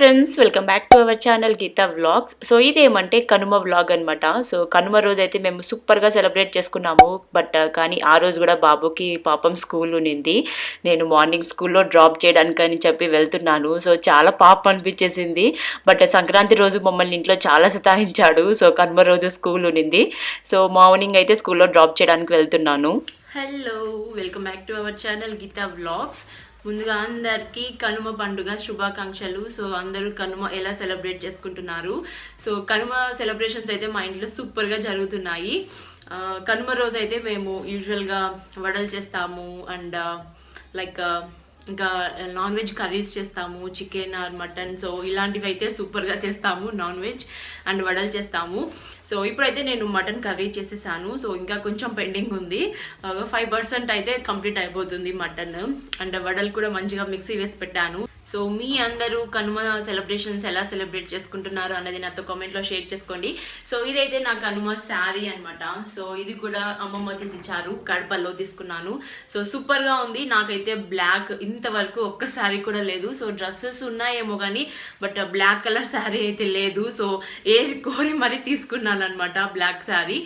Friends, welcome back to our channel Gita vlogs. So ఇదేమంటే Kanuma vlog అనమాట. So Kanuma రోజు అయితే మేము సూపర్గా సెలబ్రేట్ చేసుకున్నాము. కానీ ఆ రోజు కూడా బాబుకి పాపం స్కూల్ ఉన్నింది. నేను మార్నింగ్ స్కూల్లో డ్రాప్ చేయడానికి అని చెప్పి వెళ్తున్నాను. సో చాలా పాపం అనిపించేసింది. సంక్రాంతి రోజు మమ్మల్ని ఇంట్లో చాలా సతాయించాడు. సో కనుమ రోజు స్కూల్ ఉన్నింది. సో మార్నింగ్ అయితే స్కూల్లో డ్రాప్ చేయడానికి వెళ్తున్నాను. Hello, welcome back to our channel Gita vlogs. ముందుగా అందరికీ కనుమ పండుగ శుభాకాంక్షలు. సో అందరూ కనుమ ఎలా సెలబ్రేట్ చేసుకుంటున్నారు? సో కనుమ సెలబ్రేషన్స్ అయితే మా ఇంట్లో సూపర్గా జరుగుతున్నాయి. కనుమ రోజు అయితే మేము యూజువల్గా వడలు చేస్తాము అండ్ ఇంకా నాన్ వెజ్ కర్రీస్ చేస్తాము, చికెన్ ఆర్ మటన్. సో ఇలాంటివి అయితే సూపర్గా చేస్తాము, నాన్ వెజ్ అండ్ వడలు చేస్తాము. సో ఇప్పుడైతే నేను మటన్ కర్రీ చేసేసాను. సో ఇంకా కొంచెం పెండింగ్ ఉంది. 5% అయితే కంప్లీట్ అయిపోతుంది మటన్. అండ్ వడలు కూడా మంచిగా మిక్సీ వేసి పెట్టాను. సో మీ అందరూ కనుమ సెలబ్రేషన్స్ ఎలా సెలబ్రేట్ చేసుకుంటున్నారు అన్నది నాతో కామెంట్లో షేర్ చేసుకోండి. సో ఇదైతే నా కనుమ శారీ అనమాట. సో ఇది కూడా అమ్మమ్మ తీసిచ్చారు, కడపల్లో తీసుకున్నాను. సో సూపర్గా ఉంది. నాకైతే బ్లాక్ ఇంతవరకు ఒక్క శారీ కూడా లేదు. సో డ్రెస్సెస్ ఉన్నాయేమో కానీ బ్లాక్ కలర్ శారీ అయితే లేదు. సో కోరి మరీ తీసుకున్నాను అనమాట బ్లాక్ శారీ.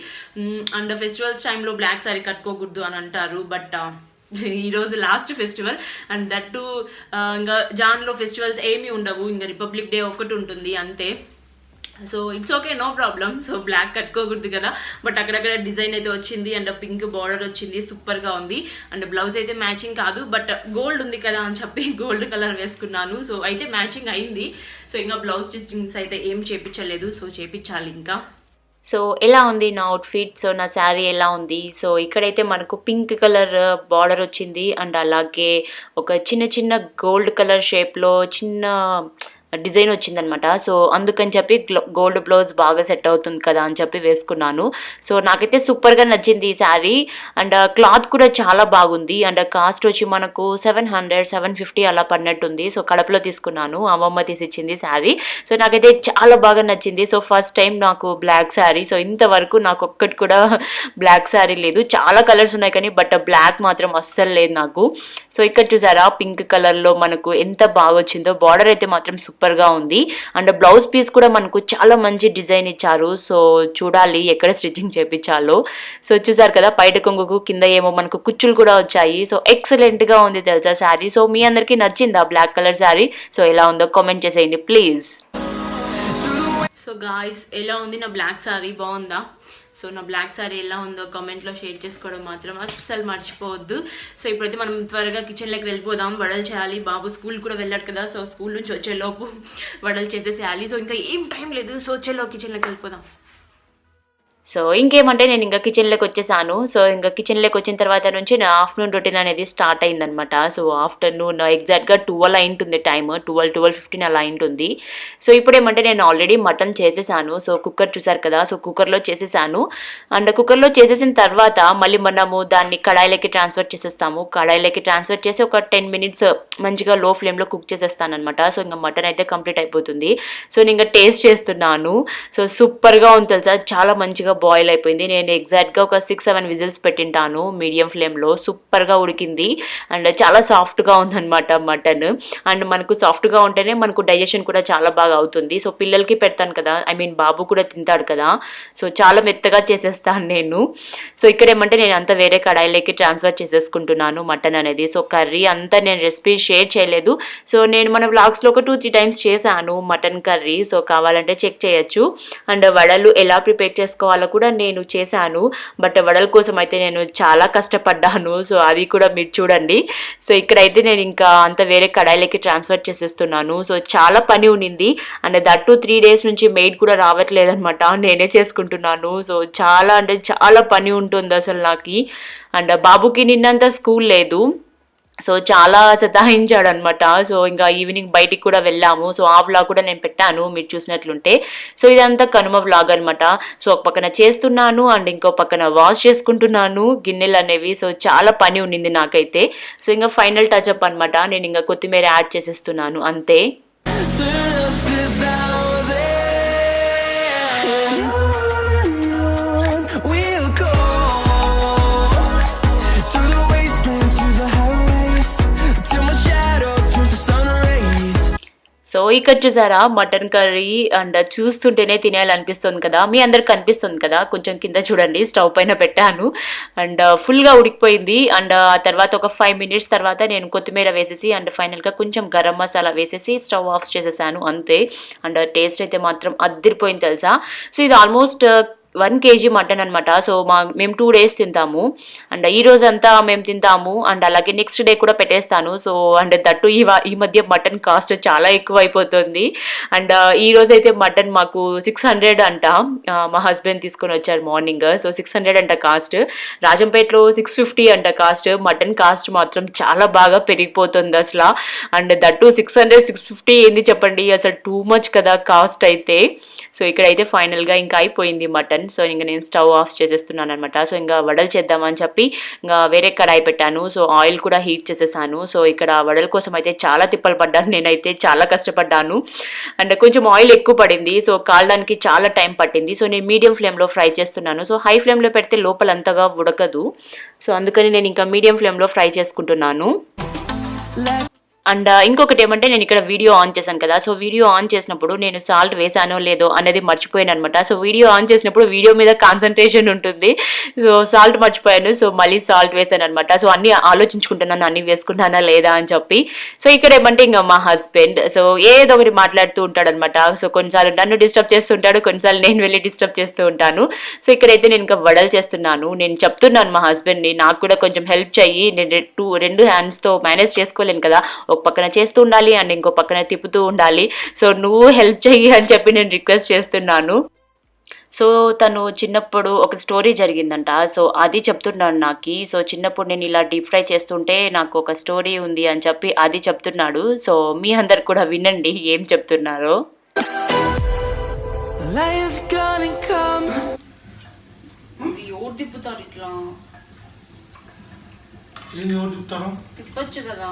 అండ్ ఫెస్టివల్స్ టైంలో బ్లాక్ శారీ కట్టుకోకూడదు అని అంటారు. ఈరోజు లాస్ట్ ఫెస్టివల్ అండ్ దట్టు ఇంకా జాన్లో ఫెస్టివల్స్ ఏమీ ఉండవు. ఇంకా రిపబ్లిక్ డే ఒకటి ఉంటుంది అంతే. So it's okay, no problem. So black కట్టుకోకూడదు కదా. అక్కడక్కడ డిజైన్ అయితే వచ్చింది అండ్ పింక్ బార్డర్ వచ్చింది, సూపర్గా ఉంది. అండ్ బ్లౌజ్ అయితే మ్యాచింగ్ కాదు, గోల్డ్ ఉంది కదా అని చెప్పి గోల్డ్ కలర్ వేసుకున్నాను. సో అయితే మ్యాచింగ్ అయింది. సో ఇంకా బ్లౌజ్ స్టిచ్చింగ్స్ అయితే ఏం చేయించలేదు. సో చేయించాలి ఇంకా. సో ఎలా ఉంది నా అవుట్ఫిట్? సో నా శారీ ఎలా ఉంది? సో ఇక్కడైతే మనకు పింక్ కలర్ బార్డర్ వచ్చింది అండ్ అలాగే ఒక చిన్న గోల్డ్ కలర్ షేప్లో చిన్న డిజైన్ వచ్చిందనమాట. సో అందుకని చెప్పి గోల్డ్ బ్లౌజ్ బాగా సెట్ అవుతుంది కదా అని చెప్పి వేసుకున్నాను. సో నాకైతే సూపర్గా నచ్చింది ఈ శారీ. అండ్ క్లాత్ కూడా చాలా బాగుంది. అండ్ కాస్ట్ వచ్చి మనకు 750 అలా పడినట్టుంది. సో కడపలో తీసుకున్నాను, అమ్మమ్మ తీసిచ్చింది శారీ. సో నాకైతే చాలా బాగా నచ్చింది. సో ఫస్ట్ టైం నాకు బ్లాక్ శారీ. సో ఇంతవరకు నాకు ఒక్కటి కూడా బ్లాక్ శారీ లేదు. చాలా కలర్స్ ఉన్నాయి కానీ బ్లాక్ మాత్రం అస్సలు లేదు నాకు. సో ఇక్కడ చూసారా పింక్ కలర్లో మనకు ఎంత బాగా వచ్చిందో. బార్డర్ అయితే మాత్రం సూపర్గా ఉంది. అండ్ బ్లౌజ్ పీస్ కూడా మనకు చాలా మంచి డిజైన్ ఇచ్చారు. సో చూడాలి ఎక్కడ స్టిచ్చింగ్ చేయించాలో. సో చూసారు కదా, పైట కొంగుకు కింద ఏమో మనకు కుచ్చులు కూడా వచ్చాయి. సో ఎక్సలెంట్గా ఉంది తెలుసా శారీ. సో మీ అందరికీ నచ్చిందా బ్లాక్ కలర్ శారీ? సో ఎలా ఉందో కామెంట్ చేసేయండి ప్లీజ్. సో గాయ్స్, ఎలా ఉంది నా బ్లాక్ శారీ? బాగుందా? సో నా బ్లాక్ శారీ ఎలా ఉందో కామెంట్లో షేర్ చేసుకోవడం మాత్రం అస్సలు మర్చిపోవద్దు. సో ఇప్పుడైతే మనం త్వరగా కిచెన్లోకి వెళ్ళిపోదాం. వడలు చేయాలి. బాబు స్కూల్ కూడా వెళ్ళాడు కదా. సో స్కూల్ నుంచి వచ్చేలోపు వడలు చేసేసేయాలి. సో ఇంకా ఏం టైం లేదు. సో కిచెన్లోకి వెళ్ళిపోదాం. సో ఇంకేమంటే నేను ఇంకా కిచెన్లోకి వచ్చేసాను. సో ఇంకా కిచెన్లోకి వచ్చిన తర్వాత నుంచి నా ఆఫ్టర్నూన్ రొటీన్ అనేది స్టార్ట్ అయిందనమాట. సో ఆఫ్టర్నూన్ ఎగ్జాక్ట్గా 12 అయింటుంది టైమ్. 12:15 అలా అయింటుంది. సో ఇప్పుడేమంటే నేను ఆల్రెడీ మటన్ చేసేసాను. సో కుక్కర్ చూసారు కదా. సో కుక్కర్లో చేసేసాను. అండ్ కుక్కర్లో చేసేసిన తర్వాత మళ్ళీ మనము దాన్ని కడాయిలోకి ట్రాన్స్ఫర్ చేసేస్తాము. కడాయిలోకి ట్రాన్స్ఫర్ చేసి ఒక 10 minutes మంచిగా లో ఫ్లేమ్లో కుక్ చేసేస్తాను అనమాట. సో ఇంకా మటన్ అయితే కంప్లీట్ అయిపోతుంది. సో నేను ఇంకా టేస్ట్ చేస్తున్నాను. సో సూపర్గా ఉంది తెలుసా, చాలా మంచిగా బాయిల్ అయిపోయింది. నేను ఎగ్జాక్ట్గా ఒక 6-7 విజిల్స్ పెట్టింటాను మీడియం ఫ్లేమ్లో. సూపర్గా ఉడికింది అండ్ చాలా సాఫ్ట్గా ఉందన్నమాట మటన్. అండ్ మనకు సాఫ్ట్గా ఉంటేనే మనకు డైజెషన్ కూడా చాలా బాగా అవుతుంది. సో పిల్లలకి పెడతాను కదా, బాబు కూడా తింటాడు కదా. సో చాలా మెత్తగా చేసేస్తాను నేను. సో ఇక్కడ ఏమంటే నేను అంతా వేరే కడాయిలోకి ట్రాన్స్ఫర్ చేసేసుకుంటున్నాను మటన్ అనేది. సో కర్రీ అంతా నేను రెసిపీ షేర్ చేయలేదు. సో నేను మన వ్లాగ్స్లో ఒక 2-3 times చేశాను మటన్ కర్రీ. సో కావాలంటే చెక్ చేయొచ్చు. అండ్ వడలు ఎలా ప్రిపేర్ చేసుకోవాలో కూడా నేను చేశాను. వడల కోసం అయితే నేను చాలా కష్టపడ్డాను. సో అది కూడా మీరు చూడండి. సో ఇక్కడైతే నేను ఇంకా అంత వేరే కడాయిలోకి ట్రాన్స్ఫర్ చేసేస్తున్నాను. సో చాలా పని ఉండింది. అండ్ దట్టు 3 days నుంచి మెయిడ్ కూడా రావట్లేదనమాట, నేనే చేసుకుంటున్నాను. సో చాలా అంటే చాలా పని ఉంటుంది అసలు నాకు. అండ్ బాబుకి నిన్నంతా స్కూల్ లేదు. సో చాలా సతాయించాడు అనమాట. సో ఇంకా ఈవినింగ్ బయటికి కూడా వెళ్ళాము. సో ఆ వ్లాగ్ కూడా నేను పెట్టాను మీరు చూసినట్లుంటే. సో ఇదంతా కనుమ వ్లాగ్ అనమాట. సో ఒక పక్కన చేస్తున్నాను అండ్ ఇంకో పక్కన వాష్ చేసుకుంటున్నాను గిన్నెలు అనేవి. సో చాలా పని ఉండింది నాకైతే. సో ఇంకా ఫైనల్ టచ్అప్ అనమాట. నేను ఇంకా కొత్తిమీర యాడ్ చేసేస్తున్నాను అంతే. సో ఇక్కడ చూసారా మటన్ కర్రీ అండ్ చూస్తుంటేనే తినేయాలనిపిస్తుంది కదా, మీ అందరికి కనిపిస్తుంది కదా, కొంచెం కింద చూడండి స్టవ్ పైన పెట్టాను అండ్ ఫుల్గా ఉడికిపోయింది. అండ్ ఆ తర్వాత ఒక 5 minutes తర్వాత నేను కొత్తిమీర వేసేసి అండ్ ఫైనల్గా కొంచెం గరం మసాలా వేసేసి స్టవ్ ఆఫ్ చేసేసాను అంతే. అండ్ టేస్ట్ అయితే మాత్రం అద్దిరిపోయింది తెలుసా. సో ఇది ఆల్మోస్ట్ 1 kg మటన్ అనమాట. సో మేము 2 days తింటాము అండ్ ఈ రోజు అంతా మేము తింటాము అండ్ అలాగే నెక్స్ట్ డే కూడా పెట్టేస్తాను. సో అండ్ దట్టు ఈ మధ్య మటన్ కాస్ట్ చాలా ఎక్కువ అయిపోతుంది. అండ్ ఈ రోజు అయితే మటన్ మాకు 600 అంట. మా హస్బెండ్ తీసుకొని వచ్చారు మార్నింగ్. సో 600 అంట కాస్ట్. రాజంపేటలో 650 అంట కాస్ట్. మటన్ కాస్ట్ మాత్రం చాలా బాగా పెరిగిపోతుంది అసలు. అండ్ దట్టు 600 650 ఏంది చెప్పండి, అసలు టూ మచ్ కదా కాస్ట్ అయితే. సో ఇక్కడైతే ఫైనల్గా ఇంకా అయిపోయింది మటన్. సో ఇంకా నేను స్టవ్ ఆఫ్ చేసేస్తున్నాను అనమాట. సో ఇంకా వడలు చేద్దామని చెప్పి ఇంకా వేరే కడాయి పెట్టాను. సో ఆయిల్ కూడా హీట్ చేసేసాను. సో ఇక్కడ వడల కోసం అయితే చాలా తిప్పలు పడ్డాను, నేనైతే చాలా కష్టపడ్డాను. అండ్ కొంచెం ఆయిల్ ఎక్కువ పడింది. సో కాలడానికి చాలా టైం పట్టింది. సో నేను మీడియం ఫ్లేమ్లో ఫ్రై చేస్తున్నాను. సో హై ఫ్లేమ్లో పెడితే లోపల అంతగా ఉడకదు. సో అందుకని నేను ఇంకా మీడియం ఫ్లేమ్లో ఫ్రై చేసుకుంటున్నాను. అండ్ ఇంకొకటి ఏమంటే నేను ఇక్కడ వీడియో ఆన్ చేశాను కదా, సో వీడియో ఆన్ చేసినప్పుడు నేను సాల్ట్ వేసానో లేదో అనేది మర్చిపోయాను అనమాట. సో వీడియో ఆన్ చేసినప్పుడు వీడియో మీద కాన్సన్ట్రేషన్ ఉంటుంది. సో సాల్ట్ మర్చిపోయాను. సో మళ్ళీ సాల్ట్ వేసాను అనమాట. సో అన్ని ఆలోచించుకుంటున్నాను అన్ని వేసుకుంటానా లేదా అని చెప్పి. సో ఇక్కడ ఏమంటే ఇంకా మా హస్బెండ్ సో ఏదో ఒకటి మాట్లాడుతూ ఉంటాడు అనమాట. సో కొన్నిసార్లు నన్ను డిస్టర్బ్ చేస్తుంటాడు, కొన్నిసార్లు నేను వెళ్ళి డిస్టర్బ్ చేస్తూ ఉంటాను. సో ఇక్కడైతే నేను ఇంకా వడలు చేస్తున్నాను. నేను చెప్తున్నాను మా హస్బెండ్ని నాకు కూడా కొంచెం హెల్ప్ చెయ్యి, నేను రెండు హ్యాండ్స్తో మేనేజ్ చేసుకోలేను కదా, ఒక పక్కన చేస్తూ ఉండాలి అండ్ ఇంకో పక్కన తిప్పుతూ ఉండాలి. సో నువ్వు హెల్ప్ చెయ్యి అని చెప్పి నేను రిక్వెస్ట్ చేస్తున్నాను. సో తను చిన్నప్పుడు ఒక స్టోరీ జరిగిందంట. సో అది చెప్తున్నాడు నాకు. సో చిన్నప్పుడు నేను ఇలా డీప్ ఫ్రై చేస్తుంటే నాకు ఒక స్టోరీ ఉంది అని చెప్పి అది చెప్తున్నాడు. సో మీ అందరు కూడా వినండి ఏం చెప్తున్నారో. తిప్పుతారు ఇట్లా తిప్పొచ్చు కదా.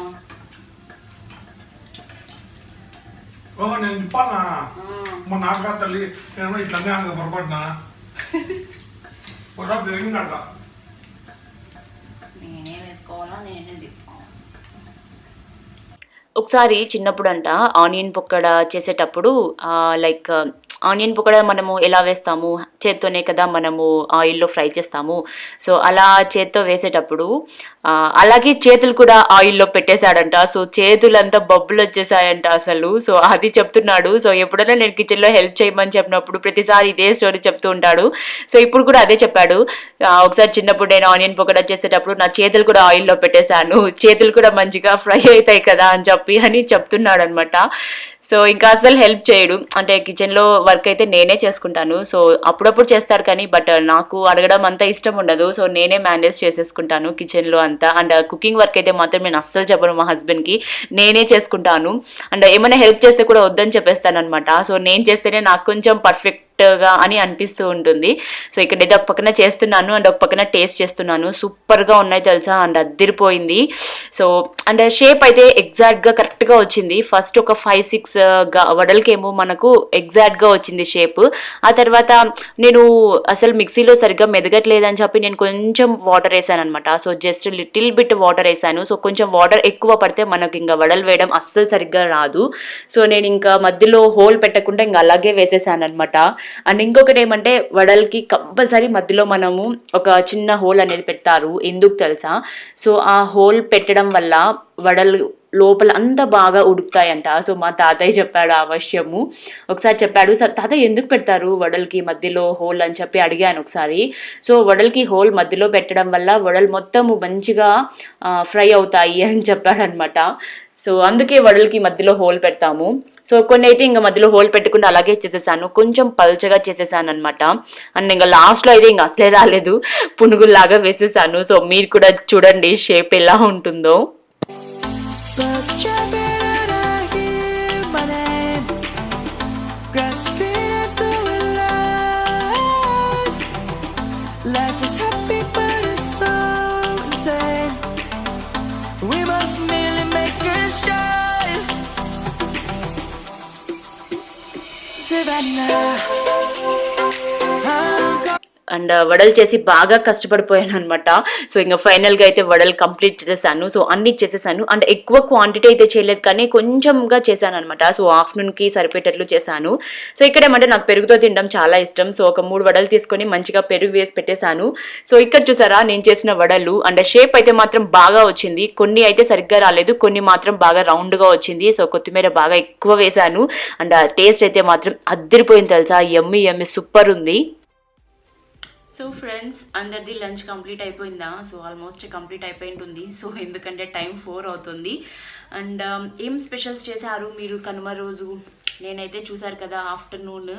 ఓహో నేను తిప్పాలా మా నాకు తల్లి, నేను ఇట్లనే అనగా పొరపాటునా పొరపాటు జరిగిందట. నేనే వేసుకోవాలా, నేనే తిప్పాలా. ఒకసారి చిన్నప్పుడు అంట ఆనియన్ పకోడ చేసేటప్పుడు లైక్ ఆనియన్ పకోడా మనము ఎలా వేస్తాము, చేత్తోనే కదా మనము ఆయిల్లో ఫ్రై చేస్తాము. సో అలా చేత్తో వేసేటప్పుడు అలాగే చేతులు కూడా ఆయిల్లో పెట్టేశాడంట. సో చేతులంతా బబ్బులు వచ్చేసాయంట అసలు. సో అది చెప్తున్నాడు. సో ఎప్పుడైనా నేను కిచెన్లో హెల్ప్ చేయమని చెప్పినప్పుడు ప్రతిసారి ఇదే స్టోరీ చెప్తూ ఉంటాడు. సో ఇప్పుడు కూడా అదే చెప్పాడు. ఒకసారి చిన్నప్పుడు నేను ఆనియన్ పకోడా చేసేటప్పుడు నా చేతులు కూడా ఆయిల్లో పెట్టేశాను, చేతులు కూడా మంచిగా ఫ్రై అవుతాయి కదా అని చెప్తున్నాడు అనమాట. సో ఇంకా అసలు హెల్ప్ చేయడు, అంటే కిచెన్లో వర్క్ అయితే నేనే చేసుకుంటాను. సో అప్పుడప్పుడు చేస్తారు కానీ బట్ నాకు అడగడం అంత ఇష్టం ఉండదు. సో నేనే మేనేజ్ చేసేసుకుంటాను కిచెన్లో అంతా. అండ్ కుకింగ్ వర్క్ అయితే మాత్రం నేను అస్సలు చెప్పను మా హస్బెండ్కి, నేనే చేసుకుంటాను. అండ్ ఏమైనా హెల్ప్ చేస్తే కూడా వద్దని చెప్పేస్తాను అనమాట. సో నేను చేస్తేనే నాకు కొంచెం పర్ఫెక్ట్ గా అని అనిపిస్తూ ఉంటుంది. సో ఇక్కడైతే ఒక పక్కన చేస్తున్నాను అండ్ ఒక పక్కన టేస్ట్ చేస్తున్నాను. సూపర్ గా ఉన్నాయి తెలుసా అండ్ అద్దిరిపోయింది. సో అండ్ షేప్ అయితే ఎగ్జాక్ట్ గా కరెక్ట్ గా వచ్చింది. ఫస్ట్ ఒక 5-6 వడలకేమో మనకు ఎగ్జాక్ట్ గా వచ్చింది షేప్. ఆ తర్వాత నేను అసలు మిక్సీలో సరిగ్గా మెదగట్లేదని చెప్పి నేను కొంచెం వాటర్ వేసాను అనమాట. So just little bit water వేసాను. సో కొంచెం వాటర్ ఎక్కువ పడితే మనకి ఇంకా వడలు వేయడం అస్సలు సరిగ్గా రాదు. సో నేను ఇంకా మధ్యలో హోల్ పెట్టకుండా ఇంకా అలాగే వేసేసాను అనమాట. అండ్ ఇంకొకటి ఏమంటే వడలకి కంపల్సరీ మధ్యలో మనము ఒక చిన్న హోల్ అనేది పెడతారు, ఎందుకు తెలుసా. సో ఆ హోల్ పెట్టడం వల్ల వడలు లోపల అంతా బాగా ఉడుకుతాయంట. సో మా తాతయ్య చెప్పాడు ఆ విషయము. ఒకసారి చెప్పాడు, తాతయ్య ఎందుకు పెడతారు వడలకి మధ్యలో హోల్ అని చెప్పి అడిగాను ఒకసారి. సో వడలకి హోల్ మధ్యలో పెట్టడం వల్ల వడలు మొత్తము మంచిగా ఫ్రై అవుతాయి అని చెప్పాడు అనమాట. సో అందుకే వడలకి మధ్యలో హోల్ పెడతాము. సో కొన్ని అయితే ఇంకా మధ్యలో హోల్ పెట్టకుండా అలాగే చేసేసాను, కొంచెం పల్చగా చేసేసాను అనమాట. అండ్ ఇంకా లాస్ట్లో అయితే ఇంకా అసలే రాలేదు, పునుగుల్లాగా వేసేసాను. సో మీరు కూడా చూడండి షేప్ ఎలా ఉంటుందో. అండ్ వడలు చేసి బాగా కష్టపడిపోయాను అనమాట. సో ఇంకా ఫైనల్గా అయితే వడలు కంప్లీట్ చేసేసాను. సో అన్ని చేసేసాను అండ్ ఎక్కువ క్వాంటిటీ అయితే చేయలేదు కానీ కొంచెంగా చేశాను అనమాట. సో ఆఫ్టర్నూన్కి సరిపోయేటట్లు చేశాను. సో ఇక్కడ ఏమంటే నాకు పెరుగుతో తినడం చాలా ఇష్టం. సో ఒక 3 వడలు తీసుకొని మంచిగా పెరుగు వేసి పెట్టేశాను. సో ఇక్కడ చూసారా నేను చేసిన వడలు అండ్ షేప్ అయితే మాత్రం బాగా వచ్చింది. కొన్ని అయితే సరిగ్గా రాలేదు, కొన్ని మాత్రం బాగా రౌండ్గా వచ్చింది. సో కొత్తిమీర బాగా ఎక్కువ వేశాను అండ్ టేస్ట్ అయితే మాత్రం అద్దరిపోయింది తెలుసా, యమ్మీ యమ్మీ సూపర్ ఉంది. సో ఫ్రెండ్స్, అందరిది లంచ్ కంప్లీట్ అయిపోయిందా? సో ఆల్మోస్ట్ కంప్లీట్ అయిపోయి ఉంటుంది. సో ఎందుకంటే టైం 4 అవుతుంది. అండ్ ఏం స్పెషల్స్ చేశారు మీరు కనుమ రోజు? నేనైతే చూసారు కదా ఆఫ్టర్నూన్.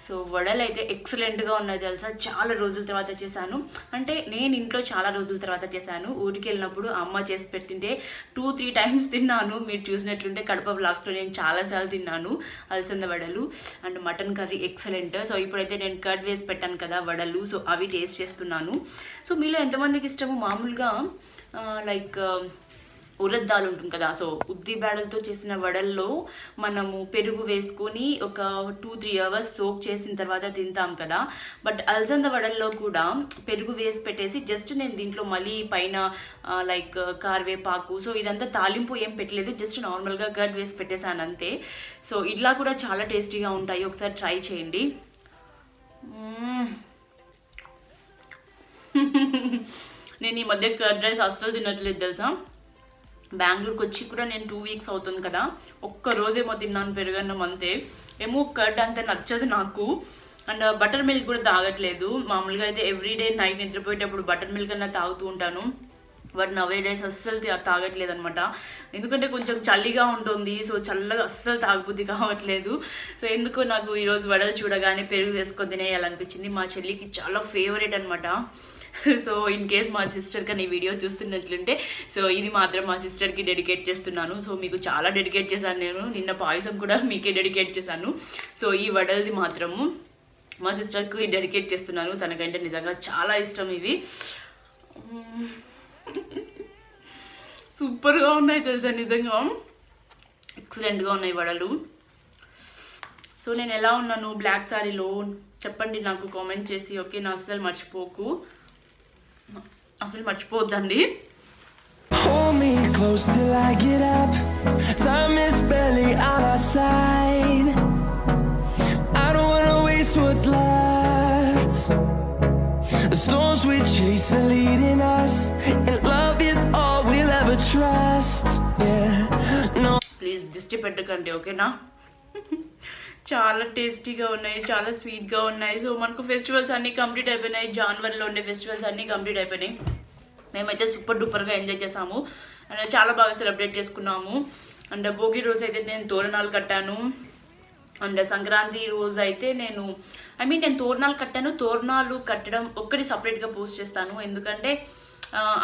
సో వడలు అయితే ఎక్సలెంట్గా ఉన్నాయి తెలుసా. చాలా రోజుల తర్వాత చేశాను, అంటే నేను ఇంట్లో చాలా రోజుల తర్వాత చేశాను. ఊరికి వెళ్ళినప్పుడు అమ్మ చేసి పెట్టింటే 2-3 టైమ్స్ తిన్నాను. మీరు చూసినట్లుంటే కడప వ్లాగ్స్లో నేను చాలాసార్లు తిన్నాను అలసంద వడలు. And mutton curry excellent. So ఇప్పుడైతే నేను కర్డ్ వేసి పెట్టాను కదా వడలు, సో అవి టేస్ట్ చేస్తున్నాను. సో మీలో ఎంతమందికి ఇష్టము మామూలుగా లైక్ ఉరద్ దాల్ ఉంటుంది కదా, సో ఉద్ది బేడలతో చేసిన వడల్లో మనము పెరుగు వేసుకొని ఒక 2-3 అవర్స్ సోక్ చేసిన తర్వాత తింటాం కదా. బట్ అలసంద వడల్లో కూడా పెరుగు వేసి పెట్టేసి జస్ట్ నేను దీంట్లో మళ్ళీ పైన లైక్ కార్వేపాకు, సో ఇదంతా తాలింపు ఏం పెట్టలేదు, జస్ట్ నార్మల్గా కర్డ్ వేసి పెట్టేశాను అంతే. సో ఇట్లా కూడా చాలా టేస్టీగా ఉంటాయి, ఒకసారి ట్రై చేయండి. నేను ఈ మధ్య కర్డ్ రైస్ అస్సలు తినట్లేదు తెలుసా. బెంగళూరుకి వచ్చి కూడా నేను 2 వీక్స్ అవుతుంది కదా, ఒక్క రోజేమో తిన్నాను పెరుగన్నం అంతే. ఏమో కర్డ్ అంత నచ్చదు నాకు. అండ్ బటర్ మిల్క్ కూడా తాగట్లేదు. మామూలుగా అయితే ఎవ్రీడే నైట్ నిద్రపోయేటప్పుడు బటర్ మిల్క్ అన్నా తాగుతూ ఉంటాను. బట్ నవే డేస్ అస్సలు తాగట్లేదు అనమాట, ఎందుకంటే కొంచెం చలిగా ఉంటుంది. సో చల్లగా అస్సలు తాగబుద్ధి కావట్లేదు. సో ఎందుకో నాకు ఈరోజు వడలు చూడగానే పెరుగు వేసుకొని తినేయాలనిపించింది. మా చెల్లికి చాలా ఫేవరెట్ అనమాట. సో ఇన్ కేస్ మా సిస్టర్ కానీ ఈ వీడియో చూస్తున్నట్లుంటే, సో ఇది మాత్రం మా సిస్టర్కి డెడికేట్ చేస్తున్నాను. సో మీకు చాలా డెడికేట్ చేశాను నేను, నిన్న పాయసం కూడా మీకే డెడికేట్ చేశాను. సో ఈ వడల్ది మాత్రము మా సిస్టర్కి డెడికేట్ చేస్తున్నాను, తనకంటే నిజంగా చాలా ఇష్టం ఇవి. సూపర్గా ఉన్నాయి తెలుసా, నిజంగా ఎక్సలెంట్గా ఉన్నాయి వడలు. సో నేను ఎలా ఉన్నాను బ్లాక్ శారీలో చెప్పండి నాకు కామెంట్ చేసి, ఓకే నా అసలు మర్చిపోవద్దండి. Hold me close till I get up. Time is barely on our side. I don't wanna waste what's left. The storms we chase are leading us, and love is all we'll ever trust. Yeah, no. Please దిష్టి పెట్టకండి, ఓకేనా? చాలా టేస్టీగా ఉన్నాయి, చాలా స్వీట్గా ఉన్నాయి. So మనకు ఫెస్టివల్స్ అన్నీ కంప్లీట్ అయిపోయినాయి. జనవరిలో ఉండే ఫెస్టివల్స్ అన్నీ కంప్లీట్ అయిపోయినాయి. మేమైతే సూపర్ డూపర్గా ఎంజాయ్ చేసాము అండ్ చాలా బాగా సెలబ్రేట్ చేసుకున్నాము. అండ్ భోగి రోజు అయితే నేను తోరణాలు కట్టాను. అండ్ సంక్రాంతి రోజు అయితే నేను తోరణాలు కట్టాను. తోరణాలు కట్టడం ఒక్కటి సపరేట్గా పోస్ట్ చేస్తాను, ఎందుకంటే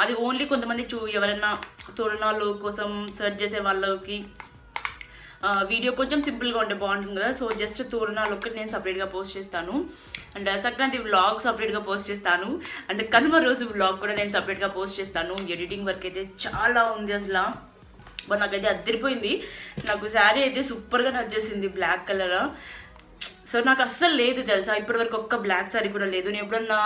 అది ఓన్లీ కొంతమంది ఎవరైనా తోరణాలు కోసం సెర్చ్ చేసే వాళ్ళకి వీడియో కొంచెం సింపుల్గా ఉంటే బాగుంటుంది కదా. సో జస్ట్ తోరణాలు ఒక్కటి నేను సపరేట్గా పోస్ట్ చేస్తాను. అండ్ సంక్రాంతి వ్లాగ్ సపరేట్గా పోస్ట్ చేస్తాను. అండ్ కనుమ రోజు వ్లాగ్ కూడా నేను సపరేట్గా పోస్ట్ చేస్తాను. ఎడిటింగ్ వర్క్ అయితే చాలా ఉంది అసలు, బట్ నాకైతే అద్దరిపోయింది. నాకు శారీ అయితే సూపర్గా నచ్చేసింది, బ్లాక్ కలర్. సో నాకు అస్సలు లేదు తెలుసా, ఇప్పటివరకు ఒక్క బ్లాక్ శారీ కూడా లేదు. నేను ఎప్పుడన్నా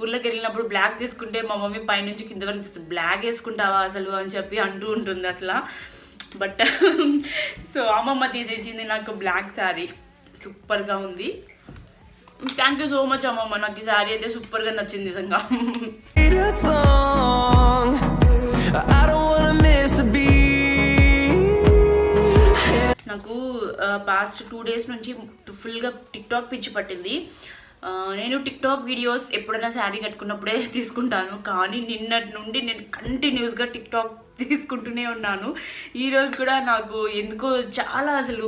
ఊర్లోకి వెళ్ళినప్పుడు బ్లాక్ తీసుకుంటే మా మమ్మీ పైనుంచి కింద వరకు చూస్తే బ్లాక్ వేసుకుంటావా అసలు అని చెప్పి అంటూ ఉంటుంది అసలు. బట్ సో అమ్మమ్మ తీసేసింది నాకు బ్లాక్ శారీ, సూపర్గా ఉంది. థ్యాంక్ యూ సో మచ్ అమ్మమ్మ, నాకు ఈ శారీ అయితే సూపర్గా నచ్చింది నిజంగా. నాకు పాస్ట్ 2 days నుంచి ఫుల్గా టిక్టాక్ పిచ్చి పట్టింది. నేను టిక్టాక్ వీడియోస్ ఎప్పుడైనా శారీ కట్టుకున్నప్పుడే తీసుకుంటాను, కానీ నిన్నటి నుండి నేను కంటిన్యూస్గా టిక్టాక్ తీసుకుంటూనే ఉన్నాను. ఈరోజు కూడా నాకు ఎందుకో చాలా అసలు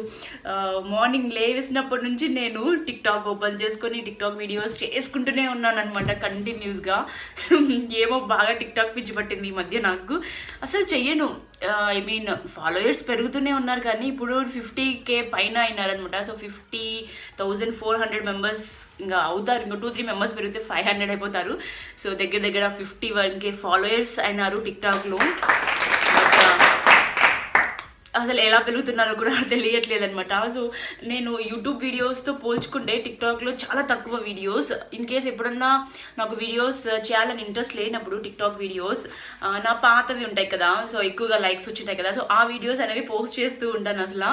మార్నింగ్ లేవేసినప్పటి నుంచి నేను టిక్టాక్ ఓపెన్ చేసుకొని టిక్టాక్ వీడియోస్ చేసుకుంటూనే ఉన్నాను అనమాట కంటిన్యూస్గా. ఏమో బాగా టిక్టాక్ పిచ్చి పట్టింది ఈ మధ్య నాకు. అసలు చెయ్యను, ఫాలోయర్స్ పెరుగుతూనే ఉన్నారు కానీ ఇప్పుడు 50K పైన అయినారనమాట. సో 50,400 మెంబర్స్ ఇంకా అవుతారు, ఇంకా 2-3 మెంబర్స్ పెరిగితే 500 అయిపోతారు. సో దగ్గర 51K ఫాలోయర్స్ అయినారు టిక్టాక్లో. అసలు ఎలా పెరుగుతున్నారో కూడా తెలియట్లేదు అనమాట. సో నేను యూట్యూబ్ వీడియోస్తో పోల్చుకుంటే టిక్టాక్లో చాలా తక్కువ వీడియోస్. ఇన్ కేస్ ఎప్పుడన్నా నాకు వీడియోస్ చేయాలని ఇంట్రెస్ట్ లేనప్పుడు టిక్టాక్ వీడియోస్ నా పాతవి ఉంటాయి కదా, సో ఎక్కువగా లైక్స్ వచ్చింటాయి కదా, సో ఆ వీడియోస్ అనేవి పోస్ట్ చేస్తూ ఉంటాను. అసలు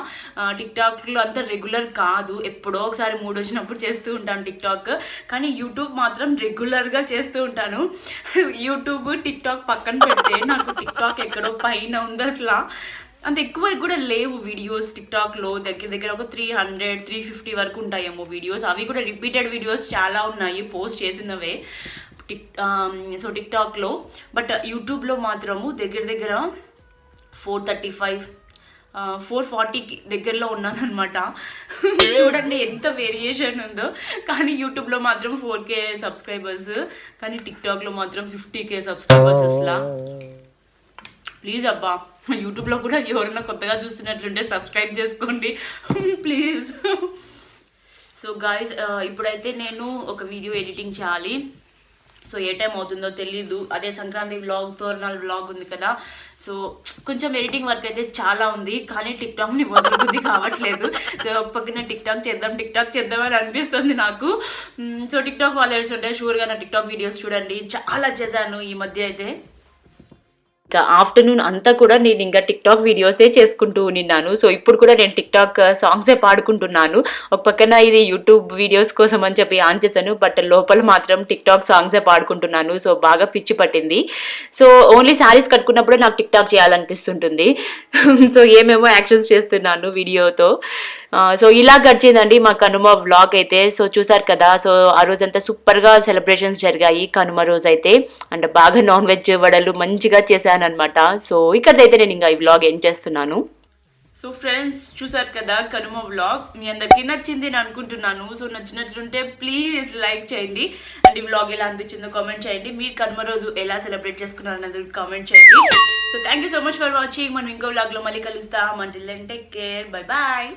టిక్టాక్లో అంత రెగ్యులర్ కాదు, ఎప్పుడో ఒకసారి మూడ్ వచ్చినప్పుడు చేస్తూ ఉంటాను టిక్టాక్. కానీ యూట్యూబ్ మాత్రం రెగ్యులర్గా చేస్తూ ఉంటాను. యూట్యూబ్ టిక్టాక్ పక్కన పెడితే నాకు టిక్టాక్ ఎక్కడో పైన ఉంది. అసలు అంత ఎక్కువ కూడా లేవు వీడియోస్ టిక్టాక్లో, దగ్గర ఒక 300-350 వరకు ఉంటాయేమో వీడియోస్. అవి కూడా రిపీటెడ్ వీడియోస్ చాలా ఉన్నాయి పోస్ట్ చేసినవే సో టిక్టాక్లో. బట్ యూట్యూబ్లో మాత్రము దగ్గర 435-440కి దగ్గరలో ఉన్నాను అనమాట. చూడండి ఎంత వేరియేషన్ ఉందో. కానీ యూట్యూబ్లో మాత్రం 4K సబ్స్క్రైబర్స్, కానీ టిక్టాక్లో మాత్రం 50K సబ్స్క్రైబర్స్. అసలు ప్లీజ్ అబ్బా, యూట్యూబ్లో కూడా ఎవరైనా కొత్తగా చూస్తున్నట్లుంటే సబ్స్క్రైబ్ చేసుకోండి ప్లీజ్. సో గాయ్స్, ఇప్పుడైతే నేను ఒక వీడియో ఎడిటింగ్ చేయాలి. సో ఏ టైం అవుతుందో తెలీదు. అదే సంక్రాంతి వ్లాగ్, తోరణాల వ్లాగ్ ఉంది కదా, సో కొంచెం ఎడిటింగ్ వర్క్ అయితే చాలా ఉంది. కానీ టిక్టాక్ని వదలబుద్ధి కావట్లేదు. సో పక్కన టిక్టాక్ చేద్దాం అని అనిపిస్తుంది నాకు. సో టిక్టాక్ వాళ్ళు ఏడుస్తుంటే షూర్గా నా టిక్టాక్ వీడియోస్ చూడండి, చాలా చేశాను ఈ మధ్య అయితే. ఇంకా ఆఫ్టర్నూన్ అంతా కూడా నేను ఇంకా టిక్టాక్ వీడియోసే చేసుకుంటూ ఉన్నాను. సో ఇప్పుడు కూడా నేను టిక్టాక్ సాంగ్సే పాడుకుంటున్నాను. ఒక పక్కన ఇది యూట్యూబ్ వీడియోస్ కోసం అని చెప్పి ఆన్ చేశాను, బట్ లోపల మాత్రం టిక్టాక్ సాంగ్సే పాడుకుంటున్నాను. సో బాగా పిచ్చి పట్టింది. సో ఓన్లీ శారీస్ కట్టుకున్నప్పుడే నాకు టిక్టాక్ చేయాలనిపిస్తుంటుంది. సో ఏమేమో యాక్షన్స్ చేస్తున్నాను వీడియోతో. సో ఇలా గడిచిందండి మా కనుమ వ్లాగ్ అయితే. సో చూసారు కదా, సో ఆ రోజంతా సూపర్గా సెలబ్రేషన్స్ జరిగాయి కనుమ రోజు అయితే. అండ్ బాగా నాన్ వెజ్ వడలు మంచిగా చేశాను అనమాట. సో ఇక్కడైతే నేను ఇంకా ఈ వ్లాగ్ ఎండ్ చేస్తున్నాను. సో ఫ్రెండ్స్, చూసారు కదా కనుమ వ్లాగ్. మీ అందరికీ నచ్చింది అని అనుకుంటున్నాను. సో నచ్చినట్లుంటే ప్లీజ్ లైక్ చేయండి. అండ్ ఈ వ్లాగ్ ఎలా అనిపించిందో కామెంట్ చేయండి. మీరు కనుమ రోజు ఎలా సెలబ్రేట్ చేసుకున్నారు అన్నది కామెంట్ చేయండి. So thank you so much for watching. మనం ఇంకో వ్లాగ్లో మళ్ళీ కలుస్తాం. Until then take care, bye bye.